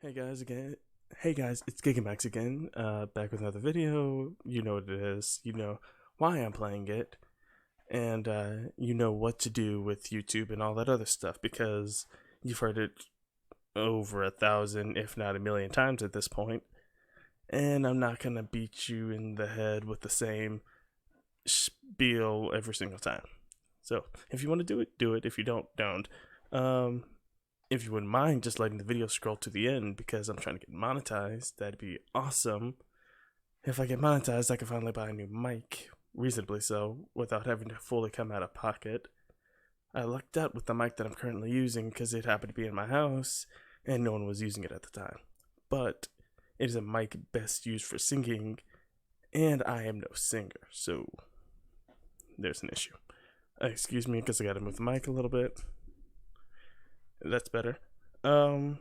Hey guys, it's Gigamax again, back with another video. You know what it is, you know why I'm playing it, and you know what to do with YouTube and all that other stuff, because you've heard it over 1,000, if not a million times at this point, and I'm not gonna beat you in the head with the same spiel every single time. So, if you want to do it, do it. If you don't, don't. If you wouldn't mind just letting the video scroll to the end, because I'm trying to get monetized, that'd be awesome. If I get monetized, I can finally buy a new mic, reasonably so, without having to fully come out of pocket. I lucked out with the mic that I'm currently using because it happened to be in my house and no one was using it at the time. But it is a mic best used for singing, and I am no singer, so there's an issue. Excuse me, because I gotta move the mic a little bit. That's better. For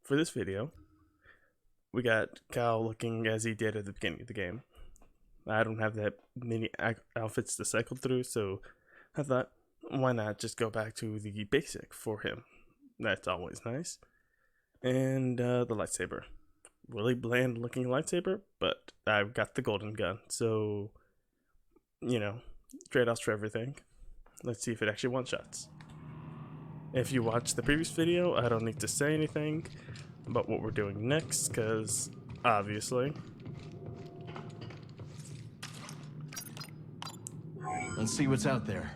this video, we got Kyle looking as he did at the beginning of the game. I don't have that many outfits to cycle through, so I thought, why not just go back to the basic for him? That's always nice. And the lightsaber. Really bland looking lightsaber, but I've got the golden gun, so, you know, trade-offs for everything. Let's see if it actually one-shots. If you watched the previous video, I don't need to say anything about what we're doing next, because obviously. Let's see what's out there.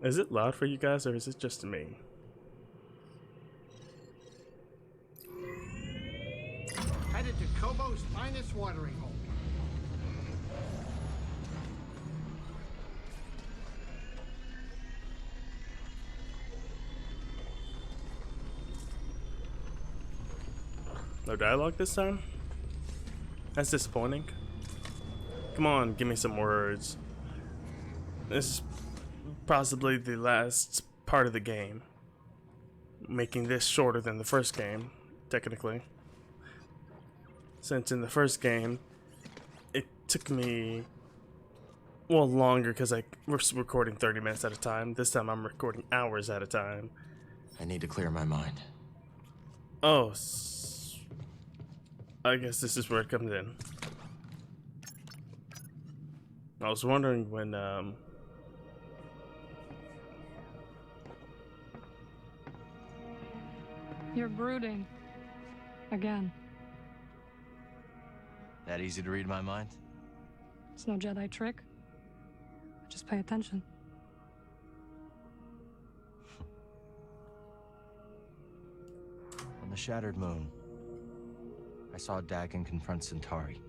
Is it loud for you guys, or is it just me? Headed to Kobo's finest watering hole. No dialogue this time? That's disappointing. Come on, give me some words. This is possibly the last part of the game, making this shorter than the first game, technically. Since in the first game, it took me, well, longer because I was recording 30 minutes at a time. This time I'm recording hours at a time. I need to clear my mind. Oh, I guess this is where it comes in. I was wondering when, You're brooding. Again. That easy to read my mind? It's no Jedi trick. Just pay attention. On the Shattered Moon, I saw Dagon confront Centauri. He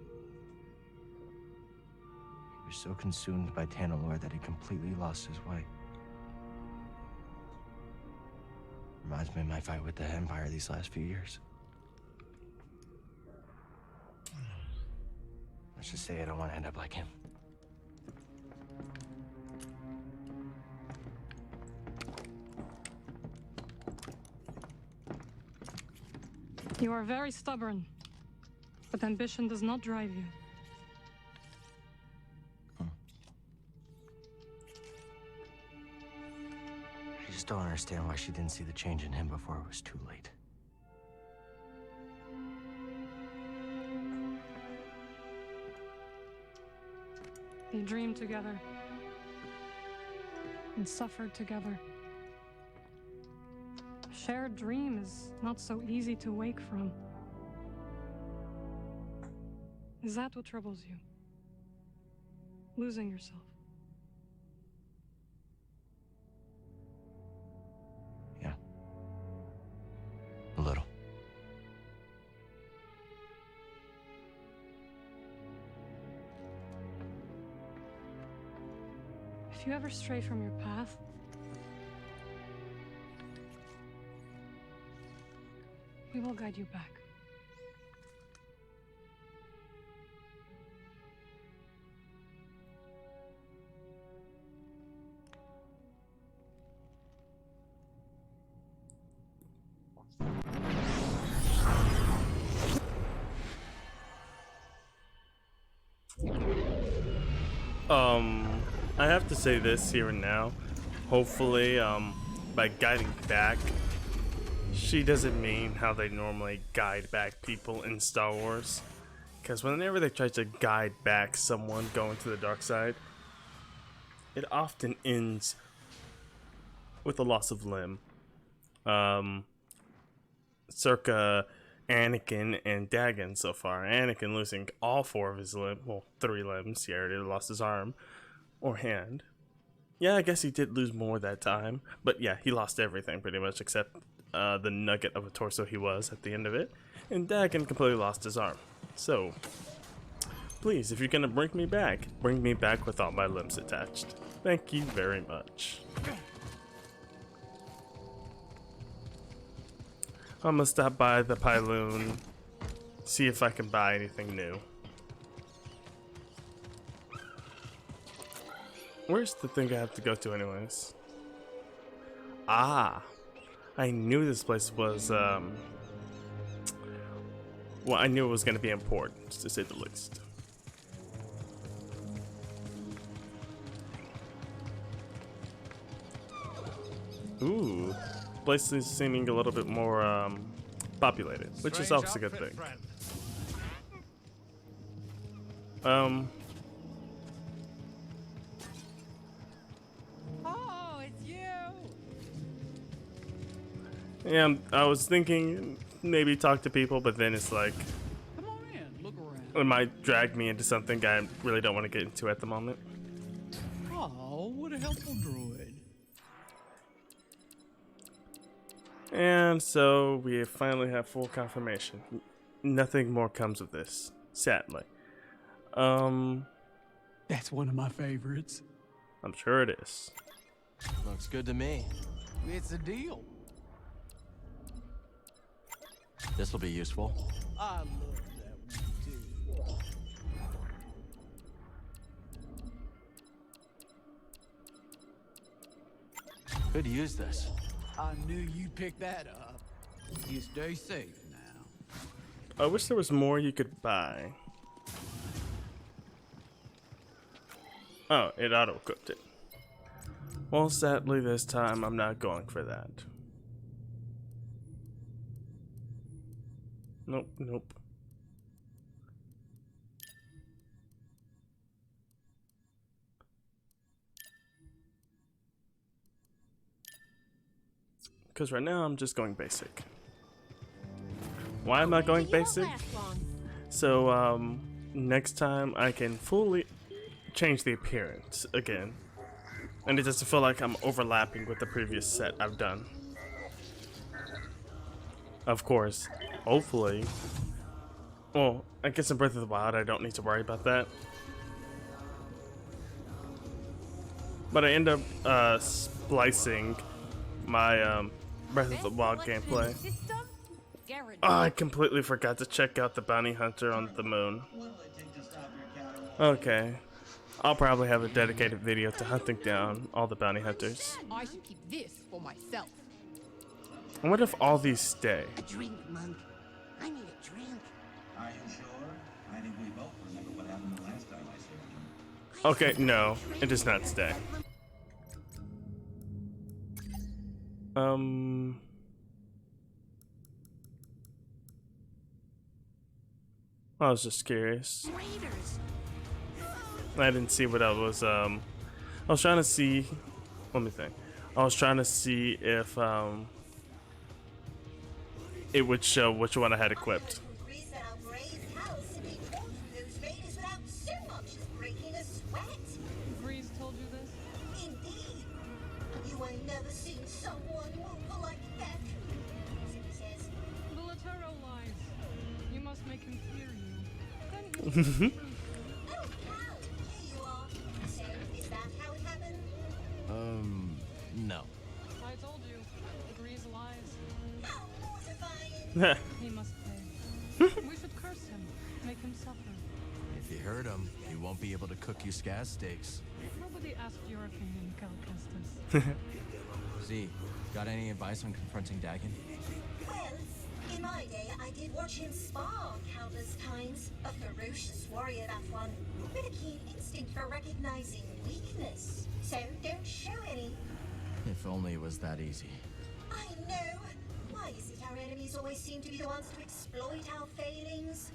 was so consumed by Tanalorr that he completely lost his way. Reminds me of my fight with the Empire these last few years. Let's just say I don't want to end up like him. You are very stubborn, but ambition does not drive you. I just don't understand why she didn't see the change in him before it was too late. They dreamed together and suffered together. A shared dream is not so easy to wake from. Is that what troubles you? Losing yourself? Yeah. A little. If you ever stray from your path, we will guide you back. I have to say this here and now. Hopefully, by guiding back, she doesn't mean how they normally guide back people in Star Wars. Because whenever they try to guide back someone going to the dark side, it often ends with a loss of limb. Circa Anakin and Dagon so far. Anakin losing all 4 of his limbs, well, 3 limbs. He already lost his arm or hand. Yeah, I guess he did lose more that time, but yeah, he lost everything pretty much except the nugget of a torso he was at the end of it. And Dagon completely lost his arm. So, please, if you're gonna bring me back with all my limbs attached. Thank you very much. I'm gonna stop by the Pyloon, see if I can buy anything new. Where's the thing I have to go to anyways? Ah, I knew this place was, well, I knew it was gonna be important, to say the least. Ooh. Place is seeming a little bit more populated, which is always a good thing. Oh, it's you. Yeah, I was thinking maybe talk to people, but then it's like Come on in, look around. it might drag me into something I really don't want to get into at the moment. Oh, what a helpful droid. And so we finally have full confirmation. Nothing more comes of this, sadly. That's one of my favorites. I'm sure it is. Looks good to me. It's a deal. This will be useful. I love that one too. Could use this. I knew you'd pick that up. You stay safe now. I wish there was more you could buy. Oh, it auto-equipped it. Well, sadly this time I'm not going for that. Nope, nope. Because right now I'm just going basic. Why am I going basic? So next time I can fully change the appearance again. And it doesn't feel like I'm overlapping with the previous set I've done. Of course, hopefully. Well, I guess in Breath of the Wild I don't need to worry about that. But I end up splicing my Breath of the Wild gameplay. Oh, I completely forgot to check out the bounty hunter on the moon. Okay. I'll probably have a dedicated video to hunting down all the bounty hunters. I should keep this for myself. I wonder if all these stay. A drink, monk. I need a drink. Are you sure? I think we both remember what happened the last time I saw you. Okay, no, it does not stay. I was just curious. Raiders. I didn't see what I was trying to see. Let me think. I was trying to see if it would show which one I had equipped. Breeze told you this? Indeed. You ain't never seen someone move like that. He says, The Latero lies. You must make him fear you. Then he'll oh, wow, here you are. So, is that how it happened? No. I told you. Breeze lies. How mortifying. He must pay. We should curse him. Make him suffer. If you hurt him, he won't be able to cook you scaz steaks. Nobody asked your opinion, Cal Kestis. Z, got any advice on confronting Dagon? Well, in my day, I did watch him spar countless times. A ferocious warrior, that one, with a keen instinct for recognizing weakness. So don't show any. If only it was that easy. I know. Why is it our enemies always seem to be the ones to exploit our failings?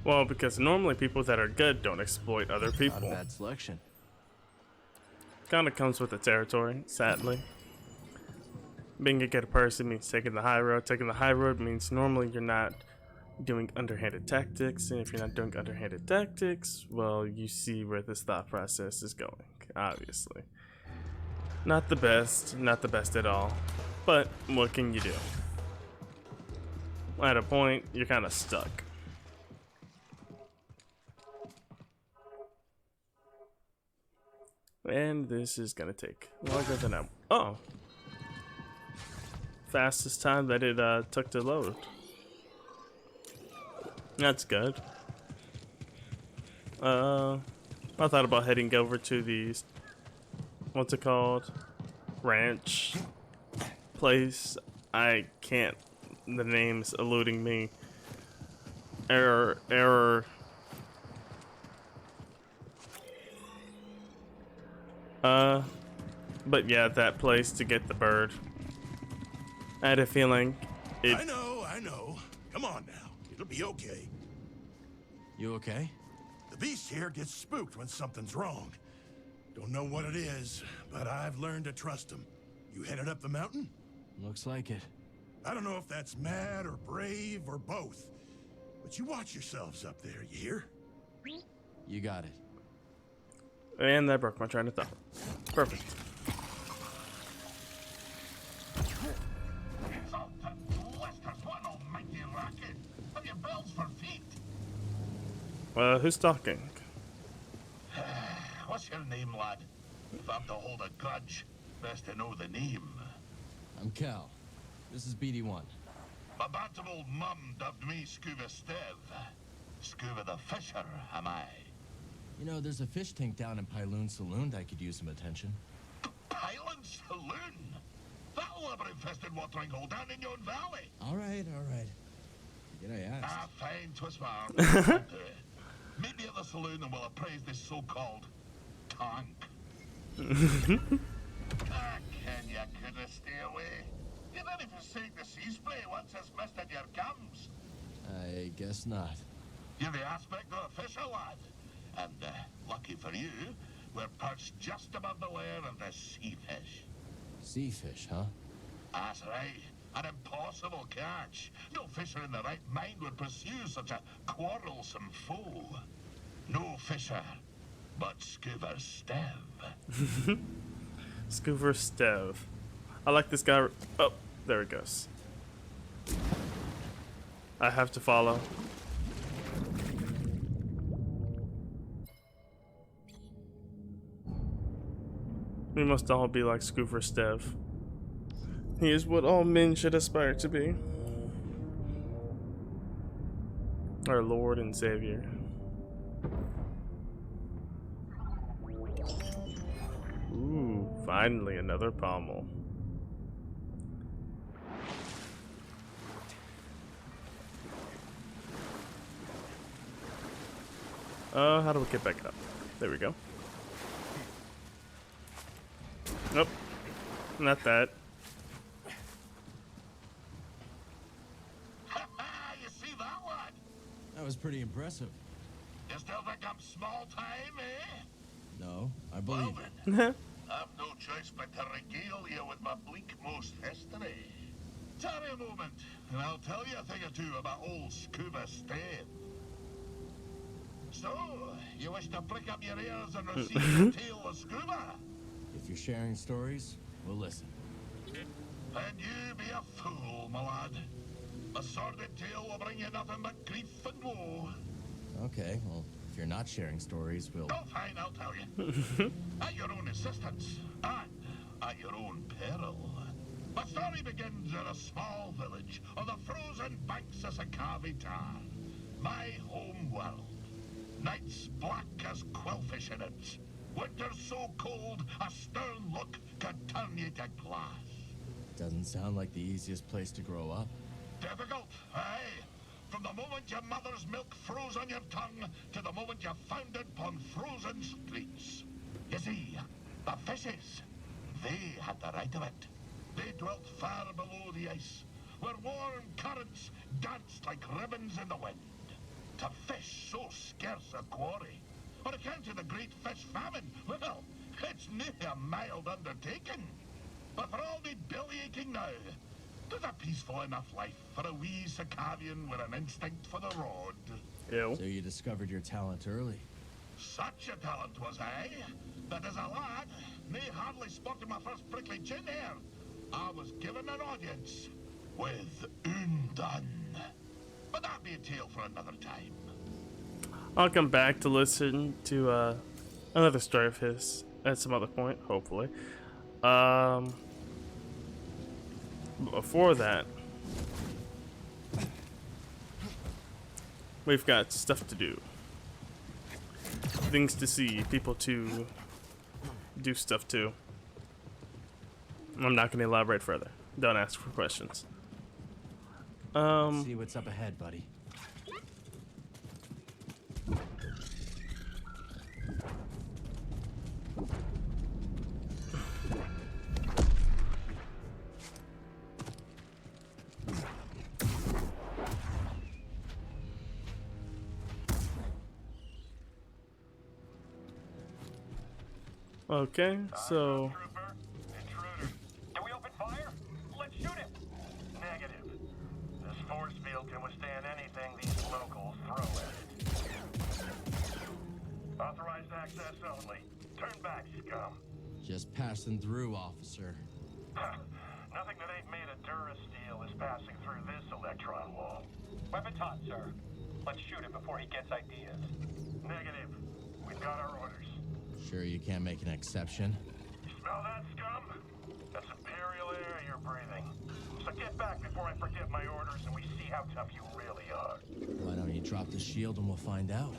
Well, because normally people that are good don't exploit other Not a people. bad selection. Kind of comes with the territory, sadly. Being a good person means taking the high road. Taking the high road means normally you're not doing underhanded tactics, and if you're not doing underhanded tactics, well, you see where this thought process is going, obviously. Not the best at all, but what can you do? At a point, you're kind of stuck. And this is gonna take longer than I... Oh! Fastest time that it took to load. That's good. I thought about heading over to the... What's it called? Ranch place. I can't. The name's eluding me. Error. But yeah, that place to get the bird. I had a feeling it... I know. Come on now. It'll be okay. You okay? The beast here gets spooked when something's wrong. Don't know what it is, but I've learned to trust him. You headed up the mountain? Looks like it. I don't know if that's mad or brave or both, but you watch yourselves up there, you hear? You got it. And that broke my train of thought. Perfect. Who's talking? What's your name, lad? If I'm to hold a grudge, best to know the name. I'm Cal. This is BD1. My bantam old mum dubbed me Scuba Stev. Scuba the Fisher, am I? You know, there's a fish tank down in Pyloon Saloon that could use some attention. Pylon Saloon? That labyrinth-infested watering hole down in yon valley. All right. Did I ask? Ah, fine, twist my arm. I'll do it. Meet me at the saloon and we'll appraise this so-called tank. Ken, you couldn't stay away. You didn't forsake the sea spray once it's misted your gums. I guess not. You're the aspect of a fisher, lad. And, lucky for you, we're perched just above the lair of the sea fish. Sea fish, huh? That's right. An impossible catch. No fisher in the right mind would pursue such a quarrelsome foe. No fisher, but Scuba Stev. Scuba Stev. I like this guy. Oh, there it goes. I have to follow. We must all be like Scuba Stev. He is what all men should aspire to be. Our Lord and Savior. Ooh, finally another pommel. How do we get back up? There we go. Nope. Not that. You see that, lad? That was pretty impressive. You still think I'm small time, eh? No, I believe Well it. then, I've no choice but to regale you with my bleak-most history. Tarry a moment, and I'll tell you a thing or two about old Scuba Stev. So, you wish to prick up your ears and receive the tale of Scuba? If you're sharing stories, we'll listen. Then you be a fool, my lad. A sordid tale will bring you nothing but grief and woe. Okay, well, if you're not sharing stories, we'll... Oh, fine, I'll tell you. At your own insistence, and at your own peril. My story begins in a small village on the frozen banks of Sakavi Tar, my home world. Nights black as quillfish in it. Winters so cold, a stern look could turn you to glass. Doesn't sound like the easiest place to grow up. Difficult, aye. From the moment your mother's milk froze on your tongue to the moment you found it upon frozen streets. You see, the fishes, they had the right of it. They dwelt far below the ice, where warm currents danced like ribbons in the wind. To fish so scarce a quarry, on account of the great fish famine, well, it's nae a mild undertaking. But for all me belly aching now, there's a peaceful enough life for a wee Sakavian with an instinct for the road. So you discovered your talent early. Such a talent was I, that as a lad, me hardly sporting my first prickly chin hair, I was given an audience with Undan. But that be a tale for another time. I'll come back to listen to another story of his at some other point, hopefully. Before that, we've got stuff to do, things to see, people to do stuff to. I'm not going to elaborate further. Don't ask for questions. See what's up ahead, buddy. Okay, so Intruder. Can we open fire? Let's shoot him. Negative. This force field can withstand anything these locals throw at it. Authorized access only. Turn back, scum. Just passing through, officer. Nothing that ain't made of Durasteel is passing through this electron wall. Weapons hot, sir. Let's shoot him before he gets ideas. Negative. We've got our orders. Sure you can't make an exception? You smell that, scum? That's Imperial air you're breathing. So get back before I forget my orders and we see how tough you really are. Why don't you drop the shield and we'll find out?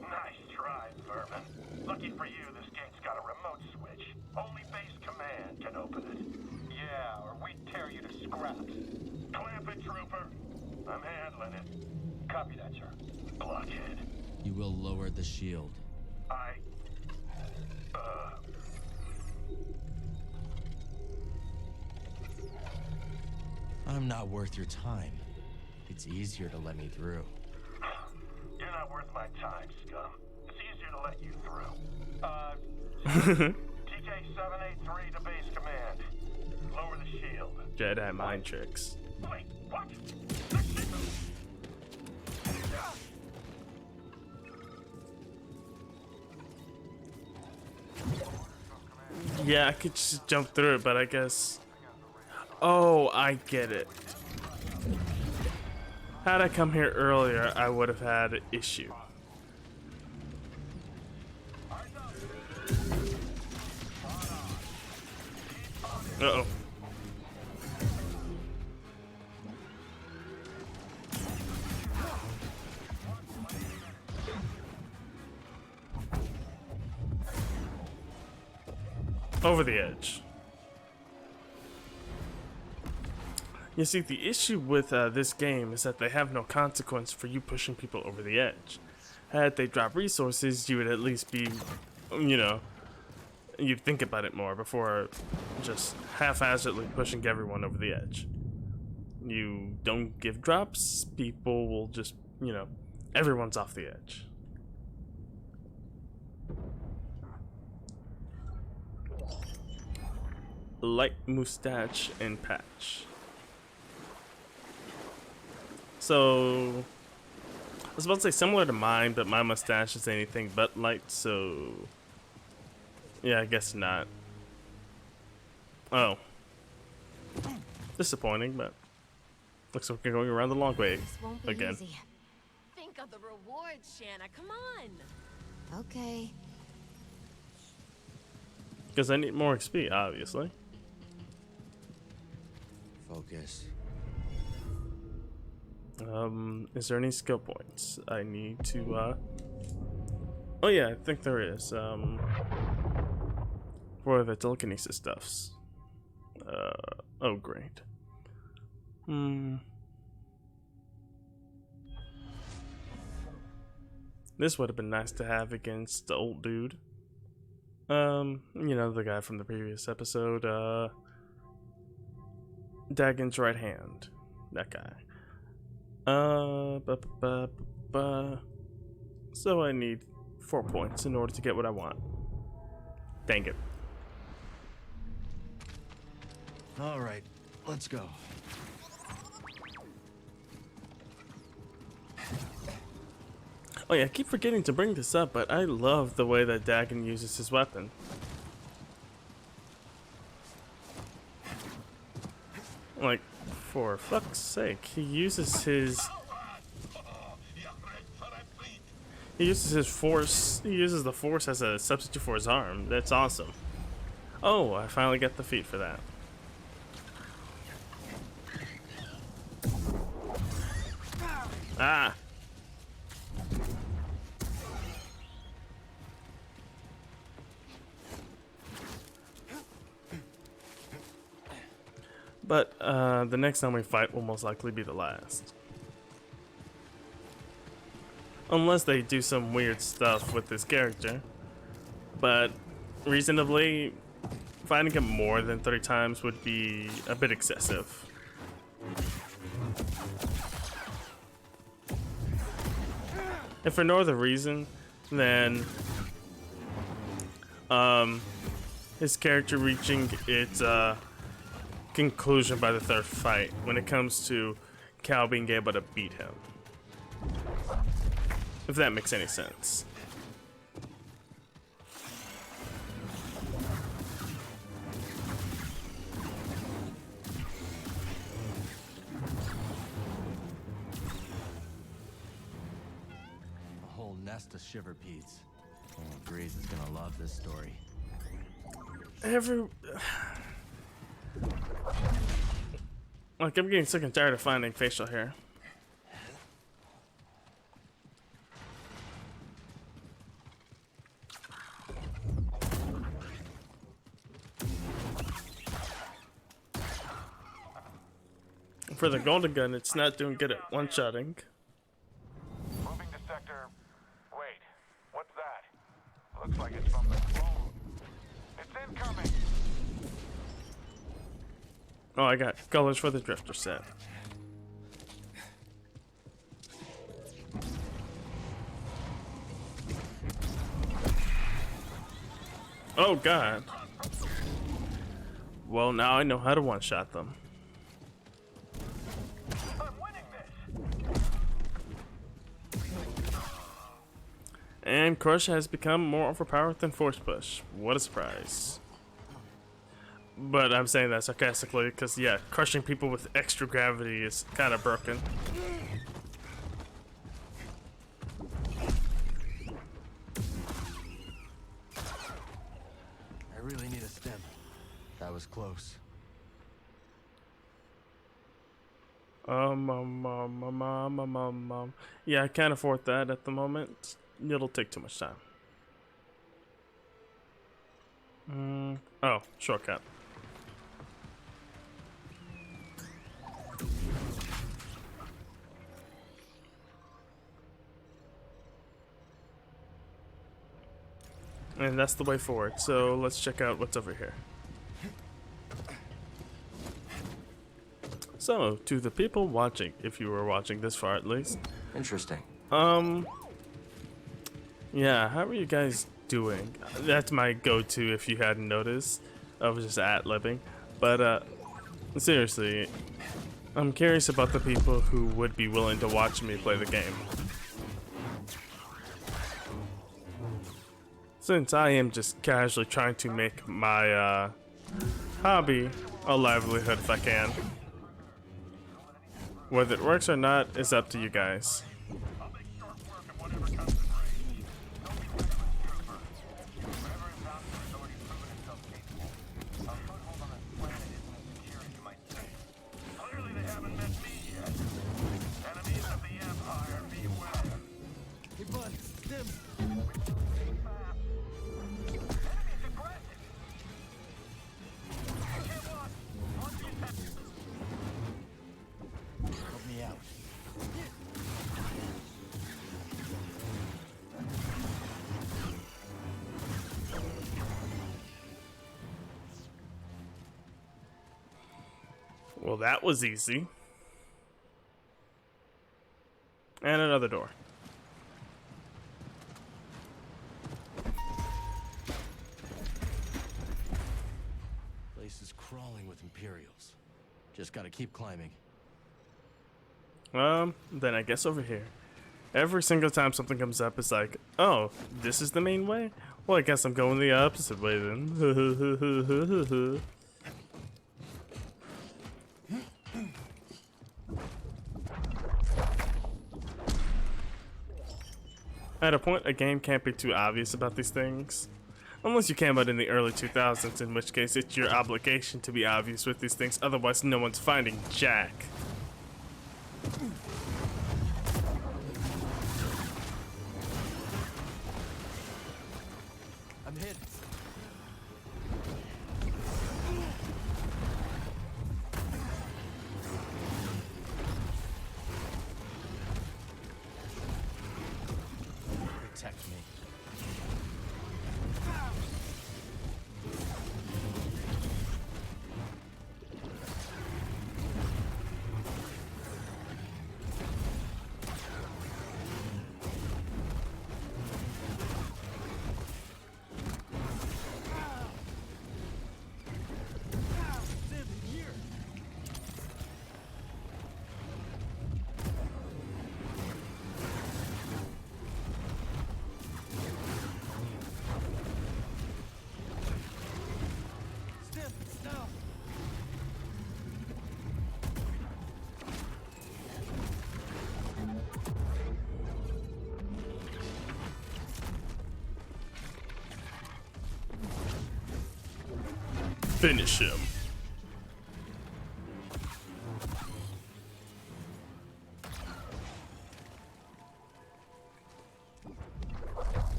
Nice try, vermin. Lucky for you, this gate's got a remote switch. Only base command can open it. Yeah, or we'd tear you to scraps. Clamp it, trooper. I'm handling it. Copy that, sir. Blockhead. You will lower the shield. I'm not worth your time. It's easier to let me through. You're not worth my time, scum. It's easier to let you through. TK-783 to base command. Lower the shield. Jedi mind tricks. Wait, what? Yeah, I could just jump through it, but I guess... Oh, I get it. Had I come here earlier, I would have had an issue. Uh-oh. Over the edge. You see, the issue with this game is that they have no consequence for you pushing people over the edge. Had they drop resources, you would at least be, you know, you'd think about it more before just haphazardly pushing everyone over the edge. You don't give drops, people will just, you know, everyone's off the edge. Light mustache and patch. So, I was about to say similar to mine, but my mustache is anything but light, so yeah, I guess not. Oh. Disappointing, but looks like we're going around the long way again. Easy. Think of the rewards, Shanna. Come on. Okay. Because I need more XP, obviously. Focus. Is there any skill points I need to, Oh yeah, I think there is, for the telekinesis stuffs. Oh great. This would have been nice to have against the old dude. You know, the guy from the previous episode, Dagon's right hand. That guy. So I need 4 points in order to get what I want. Dang it. All right, let's go. Oh yeah, I keep forgetting to bring this up, but I love the way that Dagon uses his weapon. Like, for fuck's sake, he uses his force. He uses the force as a substitute for his arm. That's awesome. Oh, I finally get the feat for that. Ah. But the next time we fight will most likely be the last. Unless they do some weird stuff with this character. But reasonably, fighting him more than 30 times would be a bit excessive. If for no other reason than his character reaching its conclusion by the third fight when it comes to Cal being able to beat him. If that makes any sense. A whole nest of shiverpedes. Oh, Grease is gonna love this story. Like, I'm getting sick and tired of finding facial hair. For the golden gun, it's not doing good at one-shotting. Moving to sector... Wait, what's that? Looks like it's from the phone. It's incoming! Oh, I got colors for the drifter set. Oh god. Well, now I know how to one-shot them. And Crush has become more overpowered than Force Push. What a surprise. But I'm saying that sarcastically because, yeah, crushing people with extra gravity is kind of broken. I really need a stem. That was close. Yeah, I can't afford that at the moment. It'll take too much time. Oh, shortcut. And that's the way forward, so let's check out what's over here. So, to the people watching, if you were watching this far at least. Interesting. Yeah, how are you guys doing? That's my go-to if you hadn't noticed. I was just ad-libbing. But, seriously, I'm curious about the people who would be willing to watch me play the game. Since I am just casually trying to make my, hobby a livelihood if I can. Whether it works or not is up to you guys. Well, that was easy. And another door. Place is crawling with Imperials. Just gotta keep climbing. Then I guess over here. Every single time something comes up, it's like, oh, this is the main way? Well, I guess I'm going the opposite way then. At a point, a game can't be too obvious about these things. Unless you came out in the early 2000s, in which case it's your obligation to be obvious with these things, otherwise no one's finding Jack. I'm hit. Protect me. Finish him.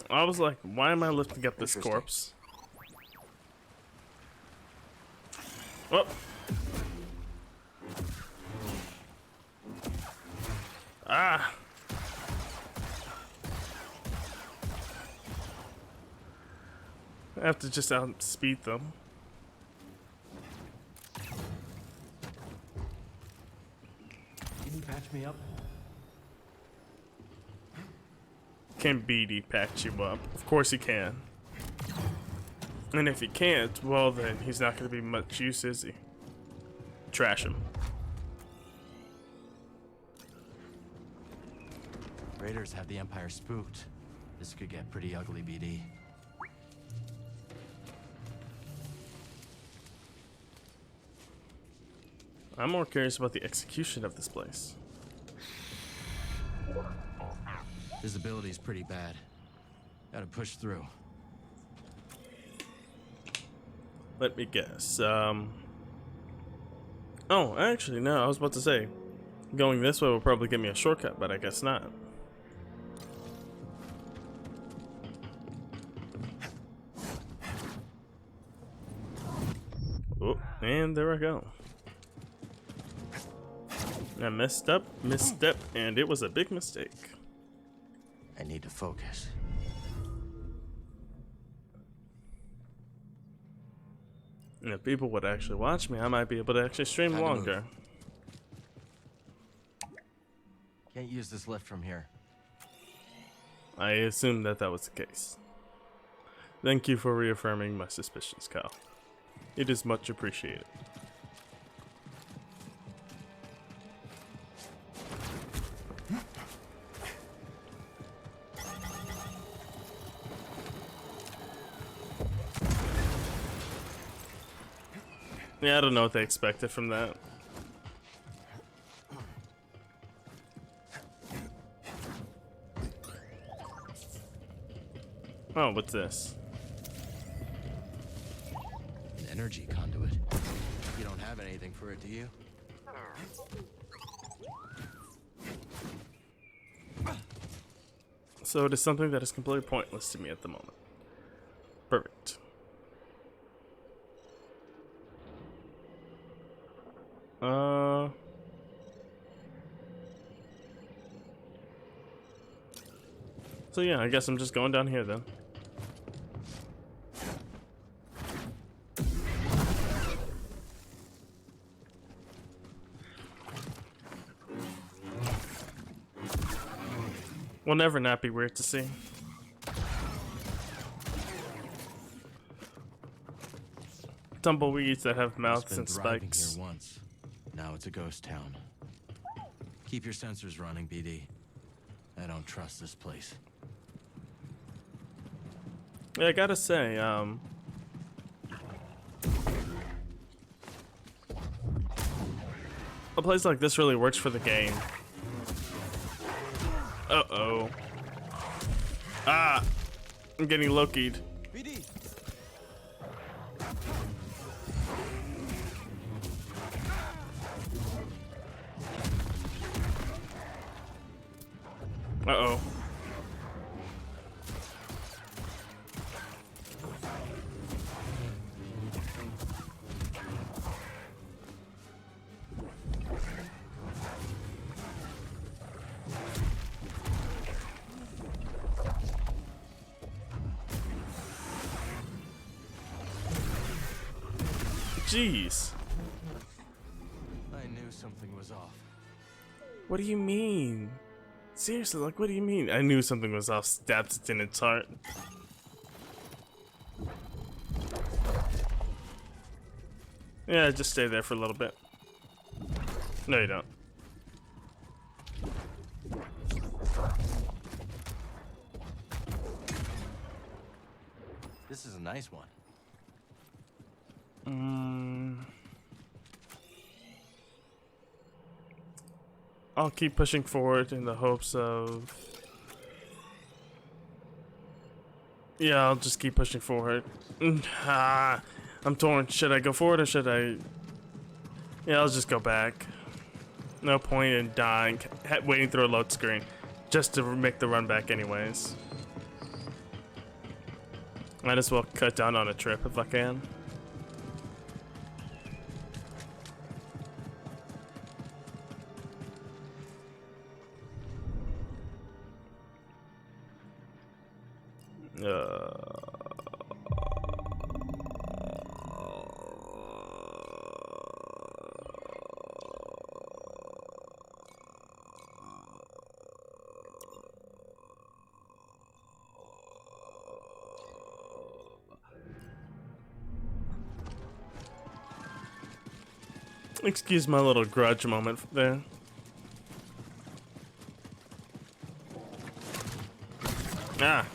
I was like, why am I lifting up this corpse? Oh. Ah. I have to just outspeed them. Can you patch me up? Can BD patch you up? Of course he can. And if he can't, well then he's not going to be much use, is he? Trash him. Raiders have the Empire spooked. This could get pretty ugly, BD. I'm more curious about the execution of this place. Visibility's pretty bad. Gotta push through. Let me guess. Oh, actually, no, I was about to say, going this way will probably give me a shortcut, but I guess not. Oh, and there I go. I messed up, misstep, and it was a big mistake. I need to focus. And if people would actually watch me, I might be able to actually stream Time to longer. Can't use this lift from here. I assumed that that was the case. Thank you for reaffirming my suspicions, Kyle. It is much appreciated. Yeah, I don't know what they expected from that. Oh, what's this? An energy conduit. You don't have anything for it, do you? So it is something that is completely pointless to me at the moment. Perfect. So yeah, I guess I'm just going down here then. will never not be weird to see. Tumbleweeds that have mouths and spikes. Here once. Now it's a ghost town. Keep your sensors running, BD. I don't trust this place. Yeah, I gotta say, a place like this really works for the game. Uh-oh. Ah! I'm getting Loki'd. BD! Uh-oh. Jeez. I knew something was off. What do you mean? Seriously, like, what do you mean? I knew something was off. Stabbed it in its heart. Yeah, just stay there for a little bit. No, you don't. This is a nice one. I'll keep pushing forward in the hopes of... Yeah, I'll just keep pushing forward. Ah, I'm torn. Should I go forward or should I... Yeah, I'll just go back. No point in dying, waiting through a load screen, just to make the run back anyways. Might as well cut down on a trip if I can. Excuse my little grudge moment there. Ah.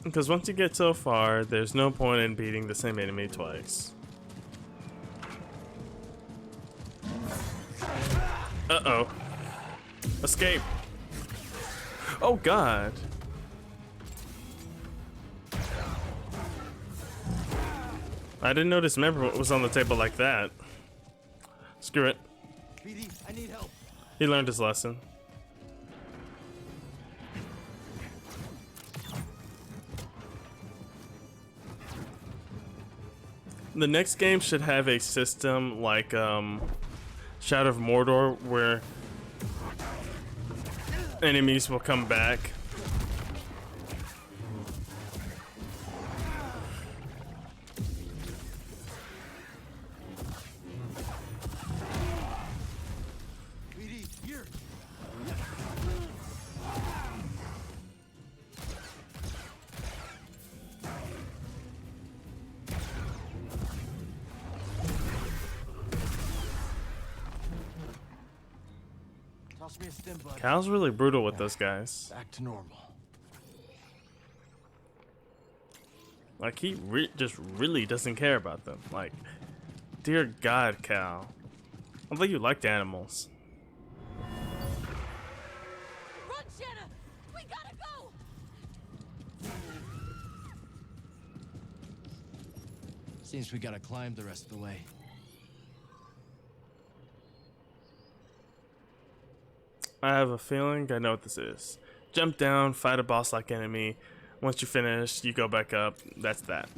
Because once you get so far, there's no point in beating the same enemy twice. Uh-oh. Escape. Oh, God. I didn't notice member was on the table like that. Screw it. BD, I need help. He learned his lesson. The next game should have a system like Shadow of Mordor where enemies will come back. Cal's really brutal with those guys. Back to normal. Like, he just really doesn't care about them. Like, dear God, Cal. I think you liked animals. Run, Shanna! We gotta go! Seems we gotta climb the rest of the way. I have a feeling I know what this is. Jump down, fight a boss-like enemy. Once you finish, you go back up. That's that.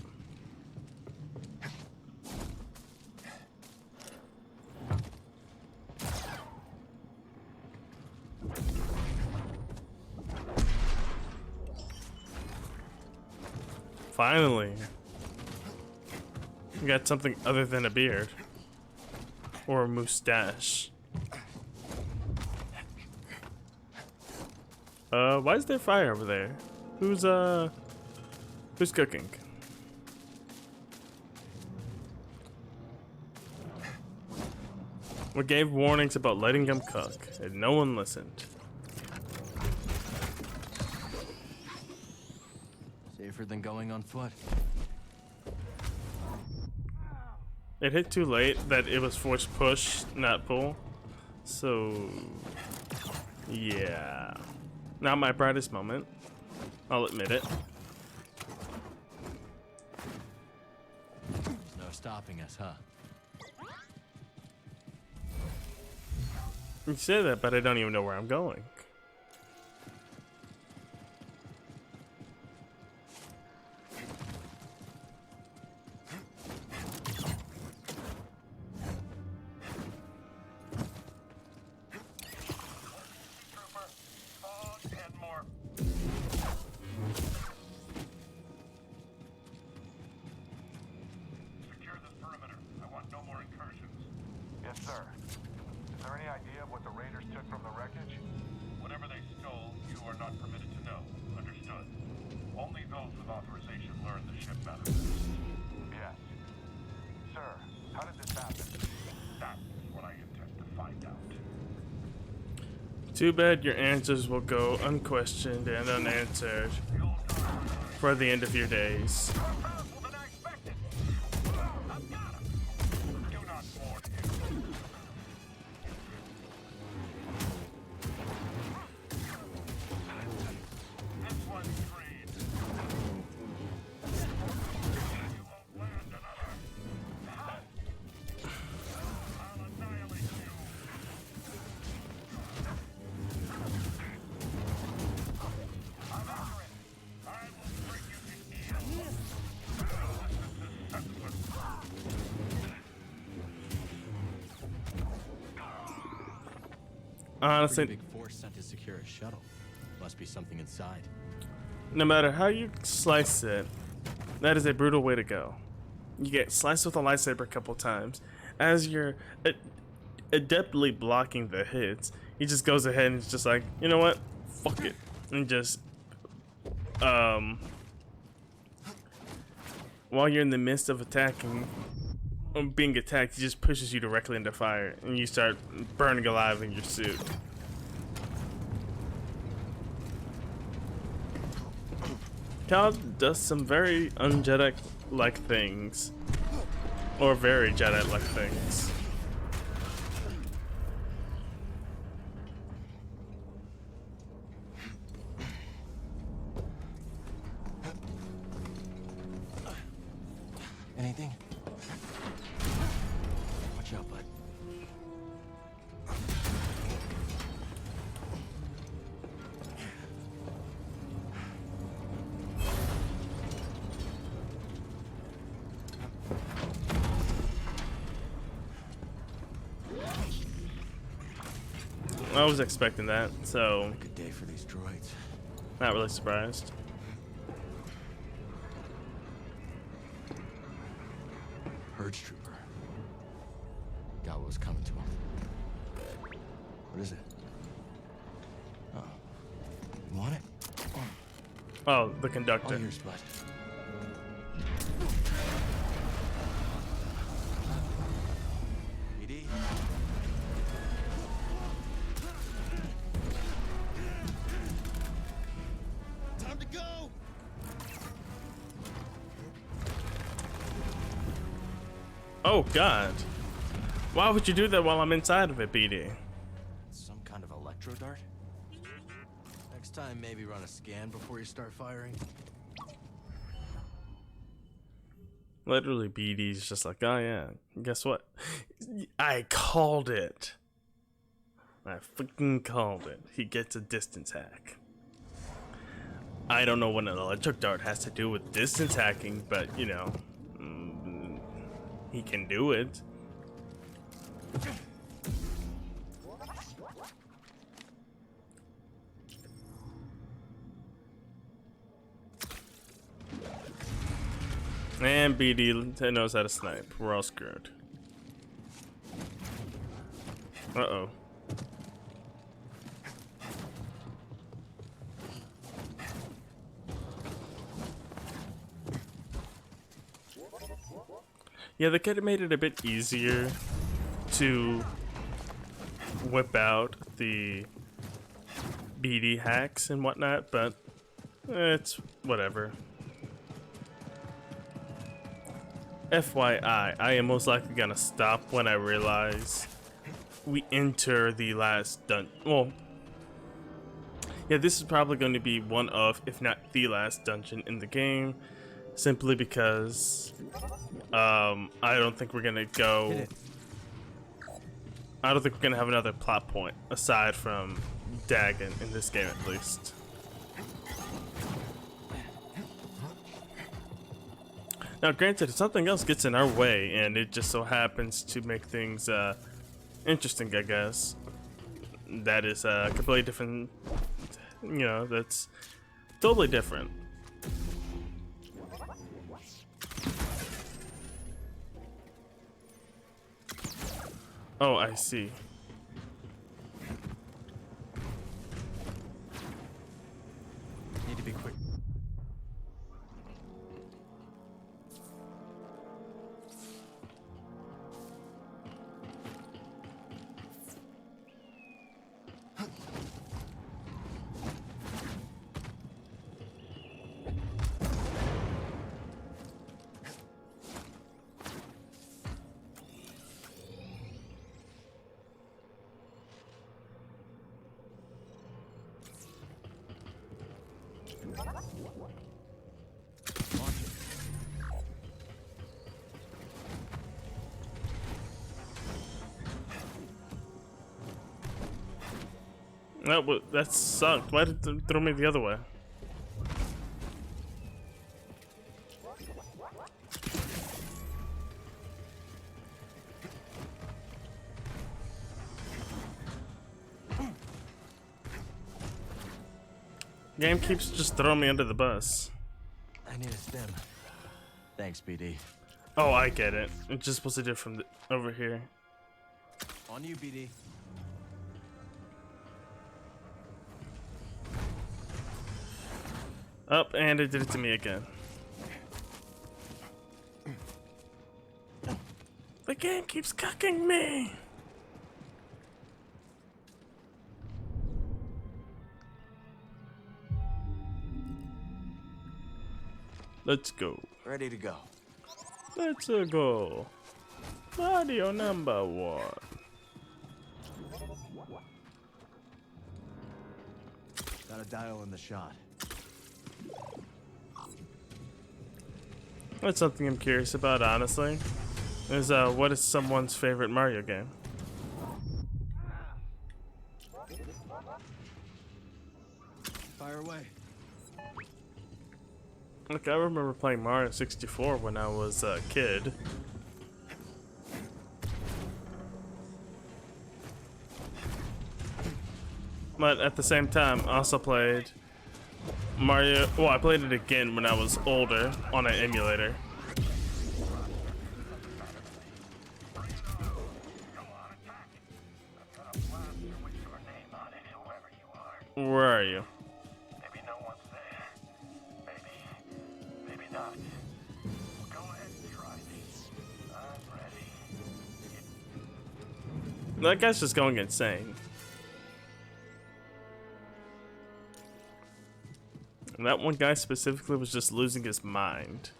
Finally. You got something other than a beard. Or a mustache. Why is there fire over there? Who's cooking? We gave warnings about letting them cook, and no one listened. Safer than going on foot. It hit too late that it was forced push, not pull. So, yeah. Not my brightest moment. I'll admit it. There's no stopping us, huh? You say that, but I don't even know where I'm going. Too bad your answers will go unquestioned and unanswered for the end of your days. Honestly, Pretty big force sent to secure a shuttle. Must be something inside. no matter how you slice it, that is a brutal way to go. You get sliced with a lightsaber a couple times. As you're adeptly blocking the hits, he just goes ahead and is just like, you know what? Fuck it. And just, while you're in the midst of attacking, being attacked, he just pushes you directly into fire, and you start burning alive in your suit. Cal does some very un-Jedi-like things, or very Jedi-like things. Anything? Watch out, bud. I was expecting that, so Good day for these droids. not really surprised. Purge trooper. Got what was coming to him. What is it? Oh. You want it? Oh, the All conductor. yours, bud. BD? Time to go! Oh God! Why would you do that while I'm inside of it, BD? Some kind of electro dart? Next time, maybe run a scan before you start firing. Literally, BD's just like, oh yeah, guess what? I called it. I freaking called it. He gets a distance hack. I don't know what an electric dart has to do with distance hacking, but you know, he can do it. And BD knows how to snipe. We're all screwed. Uh-oh. Yeah, they could have made it a bit easier to whip out the BD hacks and whatnot, but it's whatever. FYI, I am most likely gonna stop when I realize we enter the last well, yeah, this is probably going to be one of, if not the last dungeon in the game, simply because I don't think we're gonna go. I don't think we're gonna have another plot point aside from Dagon in this game, at least. Now, granted, if something else gets in our way, and it just so happens to make things interesting, I guess, that is completely different. You know, that's totally different. Oh, I see. Need to be quick. That sucked. Why did it throw me the other way? Game keeps just throwing me under the bus. I need a stem. Thanks, BD. Oh, I get it. It's just supposed to do it from over here. On you, BD. Up, and it did it to me again. The game keeps cucking me. Let's go. Ready to go. Let's go. Audio number 1. Got a dial in the shot. That's something I'm curious about, honestly. Is what is someone's favorite Mario game? Fire away. Look, I remember playing Mario 64 when I was a kid. But at the same time, I also played Mario. Well, I played it again when I was older on an emulator. Where are you? Maybe no one's there. Maybe not. Go ahead and try me. I'm ready. That guy's just going insane. And that one guy specifically was just losing his mind.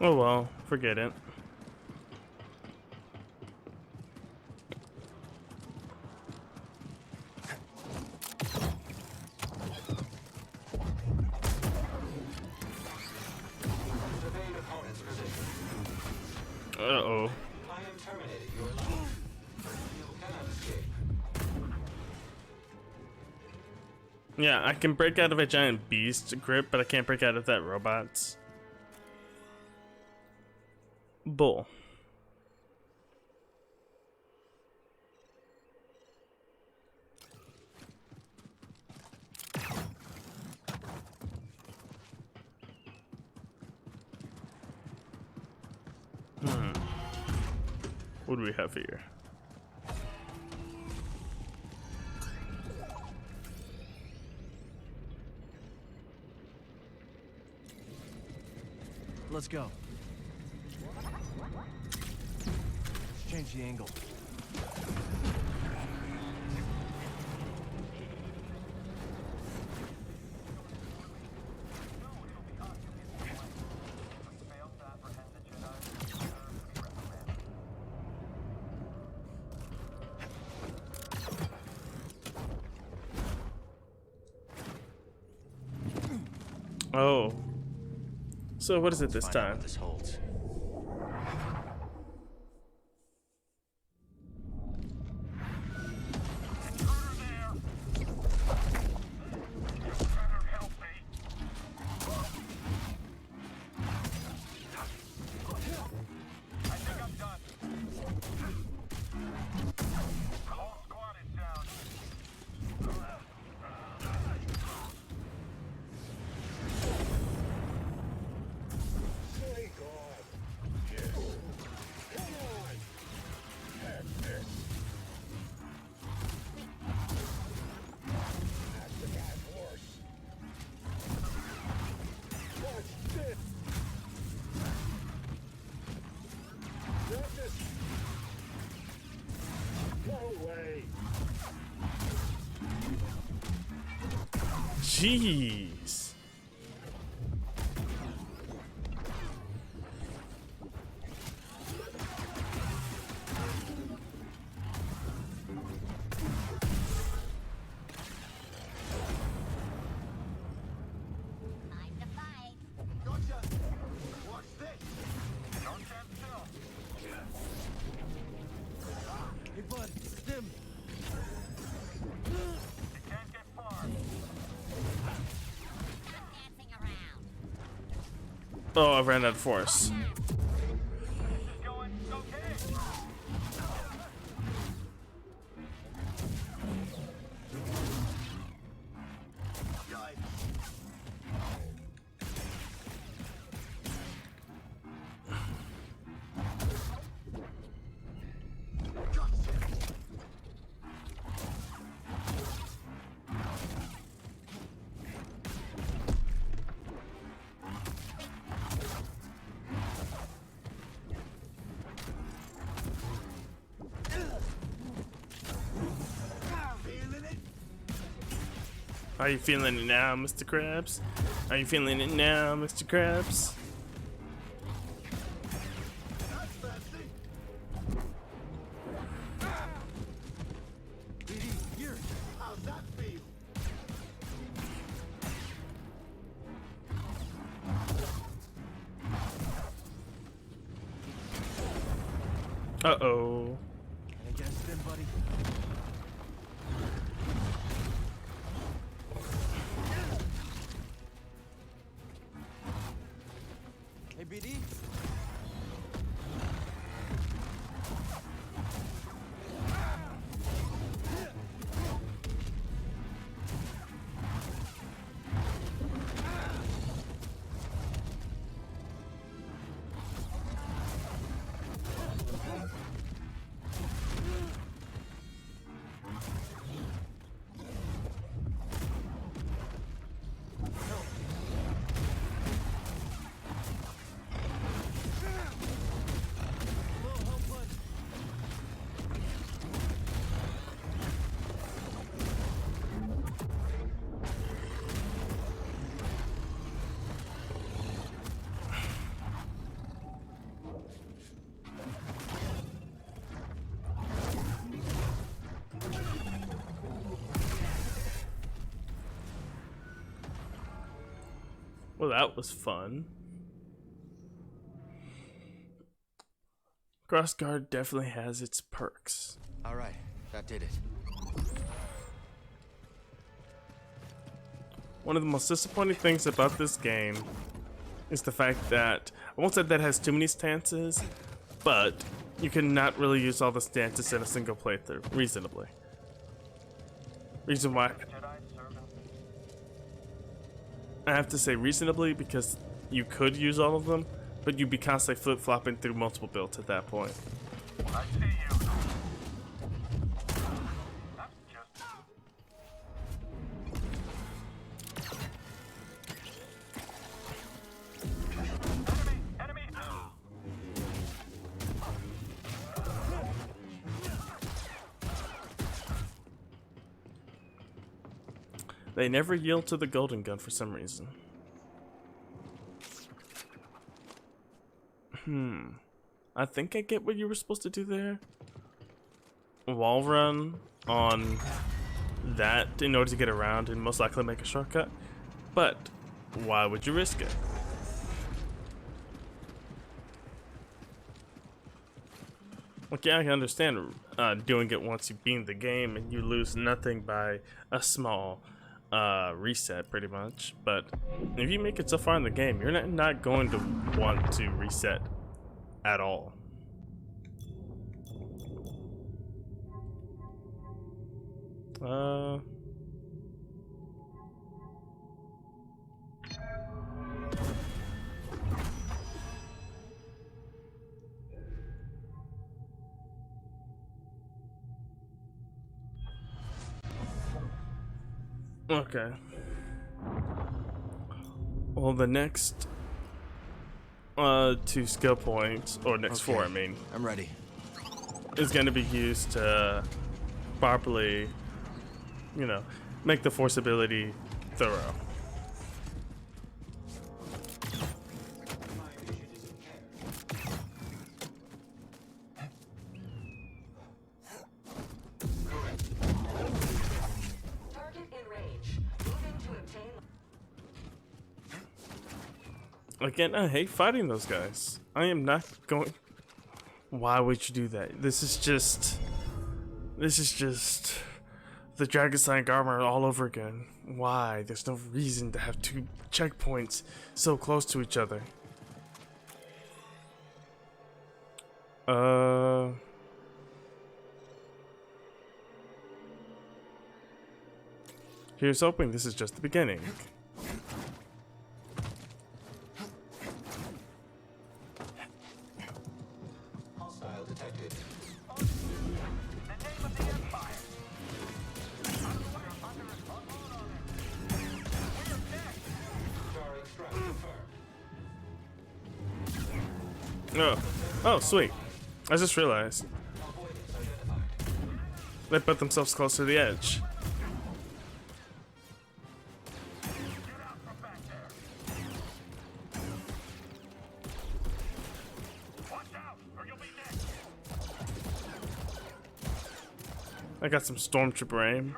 Oh well, forget it. Uh-oh. I am terminating your life. You cannot escape. Yeah, I can break out of a giant beast grip, but I can't break out of that robot's. Bull. What do we have here? Let's go. Let's change the angle. Oh. So what is it this time? This holds. Jeez. Hey, bud, stim. Oh, I ran out of force. Are you feeling it now, Mr. Krabs? Are you feeling it now, Mr. Krabs? Here. How's that feel? Uh-oh. Can I get a stim, buddy? Hey, BD? Well, that was fun. Crossguard definitely has its perks. All right, that did it. One of the most disappointing things about this game is the fact that, I won't say that it has too many stances, but you cannot really use all the stances in a single playthrough, reasonably. Reason why I have to say reasonably, because you could use all of them, but you'd be constantly flip-flopping through multiple builds at that point. I see you. That's just... Enemy! They never yield to the golden gun for some reason. I think I get what you were supposed to do there. Wall run on that in order to get around and most likely make a shortcut. But why would you risk it? Okay, I can understand doing it once you beat the game and you lose nothing by a small reset, pretty much. But if you make it so far in the game, you're not going to want to reset at all. Okay. Well, the next two skill points, or next four, I mean, I'm ready. is going to be used to properly, you know, make the force ability thorough. Again, I hate fighting those guys. I am not going... Why would you do that? This is just the Dragonstein armor all over again. Why? There's no reason to have two checkpoints so close to each other. Here's hoping this is just the beginning. Oh, sweet. I just realized they put themselves close to the edge. I got some stormtrooper aim.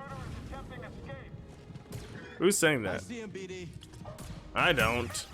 Who's saying that? I don't.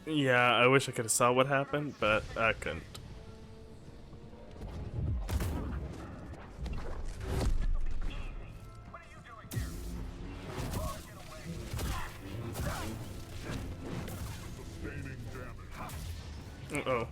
Yeah, I wish I could have saw what happened, but I couldn't. Uh-oh.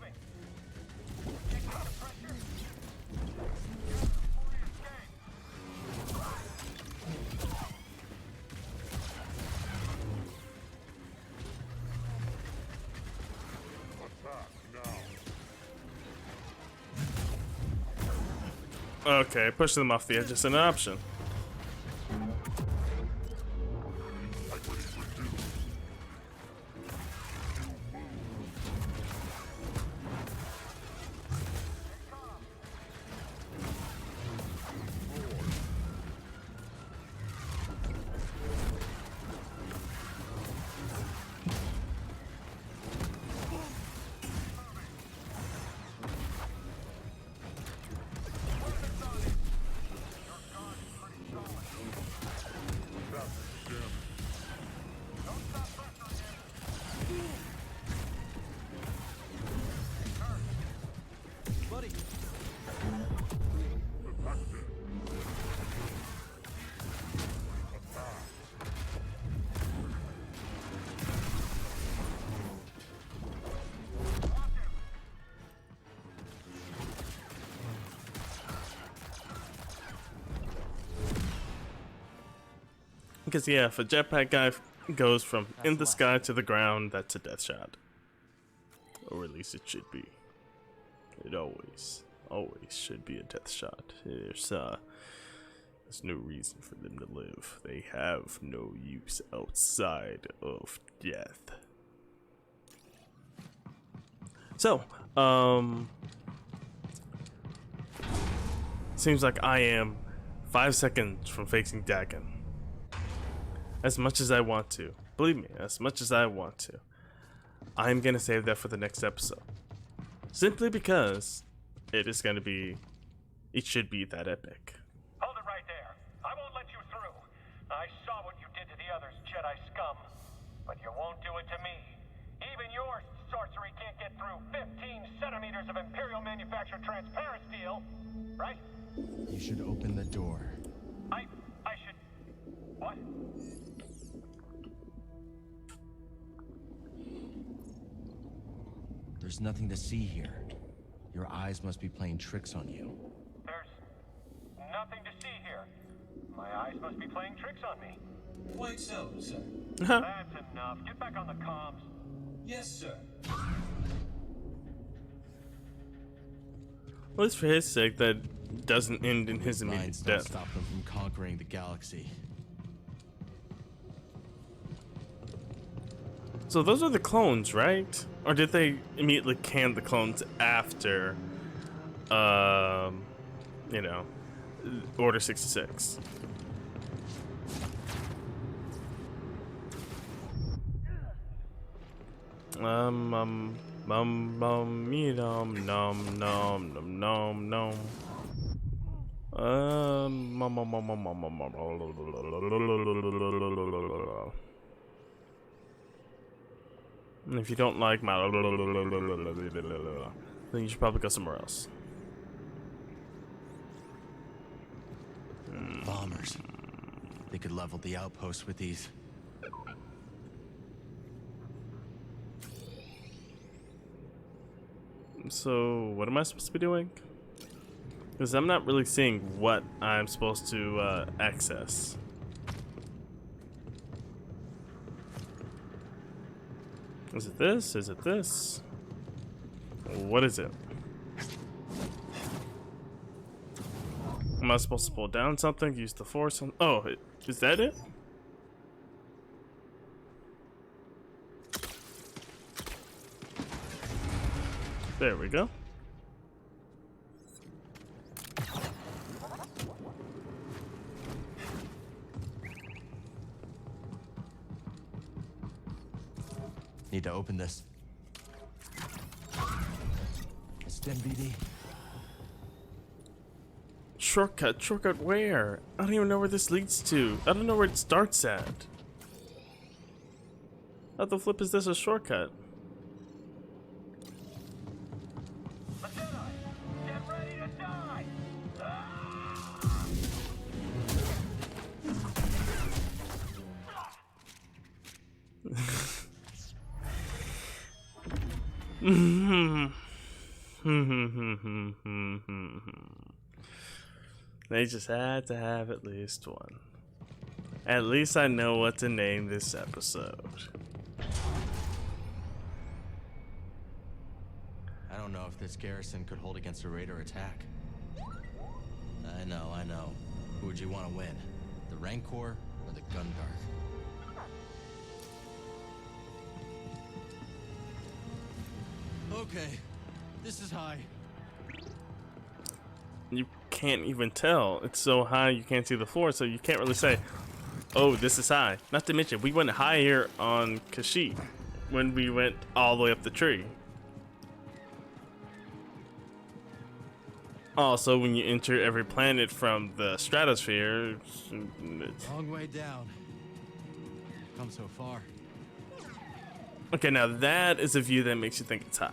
Okay, pushing them off the edge is an option. Because yeah, if a jetpack guy goes from in the sky to the ground, that's a death shot. Or at least it should be. It always should be a death shot. There's no reason for them to live. They have no use outside of death. So, seems like I am 5 seconds from facing Dagon. As much as I want to. Believe me, as much as I want to. I'm gonna save that for the next episode. Simply because it is gonna be, it should be that epic. Hold it right there. I won't let you through. I saw what you did to the others, Jedi scum. But you won't do it to me. Even your sorcery can't get through 15 centimeters of Imperial manufactured transparent steel, right? You should open the door. I should... What? There's nothing to see here. Your eyes must be playing tricks on you. There's nothing to see here. My eyes must be playing tricks on me. Quite so, sir. That's enough. Get back on the comms. Yes, sir. Well, at least for his sake, that doesn't end in his immediate Lines don't death. stop them from conquering the galaxy. So those are the clones, right? Or did they immediately can the clones after, you know, Order 66? Me nom nom nom nom nom nom. If you don't like my, then you should probably go somewhere else. Bombers. They could level the outpost with these. So, what am I supposed to be doing? Because I'm not really seeing what I'm supposed to access. Is it this? Is it this? What is it? Am I supposed to pull down something? Use the force on? Oh, is that it? There we go. Need to open this. Stem BD. Shortcut? Shortcut where? I don't even know where this leads to. I don't know where it starts at. How the flip is this a shortcut? They just had to have at least one. At least I know what to name this episode. I don't know if this garrison could hold against a raider attack. I know. Who would you want to win? The Rancor or the Gundark? Okay, this is high. You can't even tell. It's so high you can't see the floor, so you can't really say, oh, this is high. Not to mention, we went higher on Kashyyyk when we went all the way up the tree. Also, when you enter every planet from the stratosphere, it's... Long way down. Come so far. Okay, now that is a view that makes you think it's high.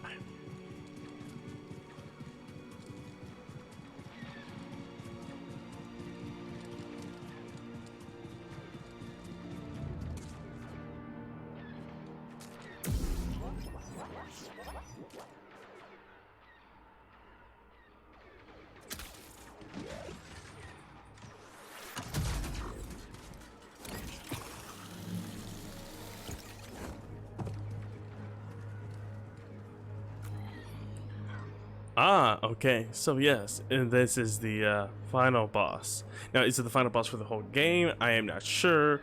Ah, okay. So yes, and this is the final boss. Now, is it the final boss for the whole game? I am not sure,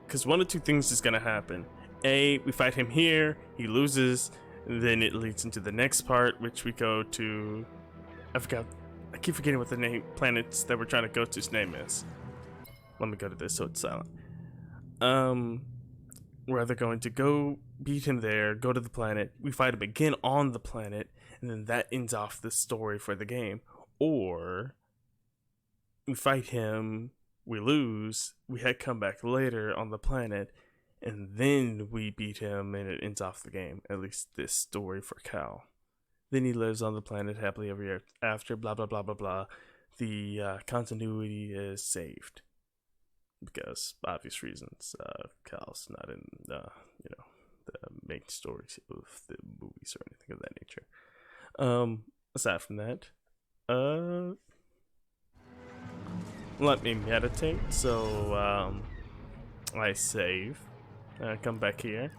because one of two things is gonna happen. A, we fight him here, he loses, then it leads into the next part, which we go to... I keep forgetting what the planets that we're trying to go to's name is. Let me go to this so it's silent. We're either going to go beat him there, go to the planet, we fight him again on the planet, and then that ends off the story for the game. Or we fight him, we lose, we had come back later on the planet, and then we beat him and it ends off the game. At least this story for Cal. Then he lives on the planet happily ever after, blah blah blah blah blah. The continuity is saved. Because obvious reasons, Cal's not in the main stories of the movies or anything of that nature. Aside from that, let me meditate. So I save, come back here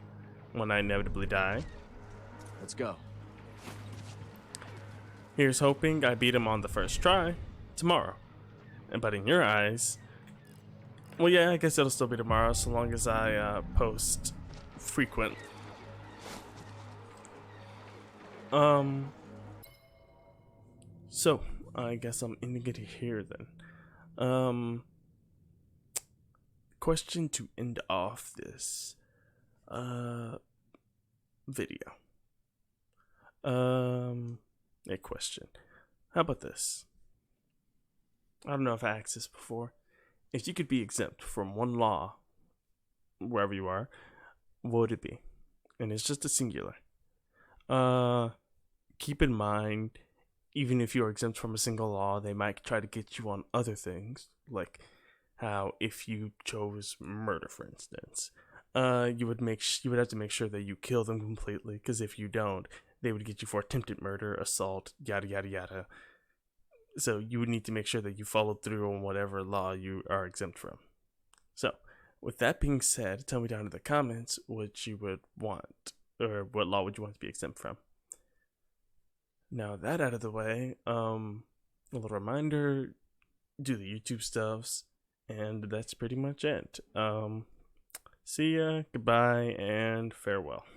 when I inevitably die. Let's go. Here's hoping I beat him on the first try tomorrow. But in your eyes, well, yeah, I guess it'll still be tomorrow so long as I post frequent. So I guess I'm ending it here then. Question to end off this video. A question. How about this? I don't know if I asked this before. If you could be exempt from one law, wherever you are, what would it be? And it's just a singular. Keep in mind, even if you're exempt from a single law, they might try to get you on other things, like how if you chose murder, for instance, you would have to make sure that you kill them completely, because if you don't, they would get you for attempted murder, assault, yada yada yada. So you would need to make sure that you followed through on whatever law you are exempt from. So, with that being said, tell me down in the comments what you would want, or what law would you want to be exempt from. Now that out of the way, a little reminder, do the YouTube stuffs, and that's pretty much it. See ya, goodbye, and farewell.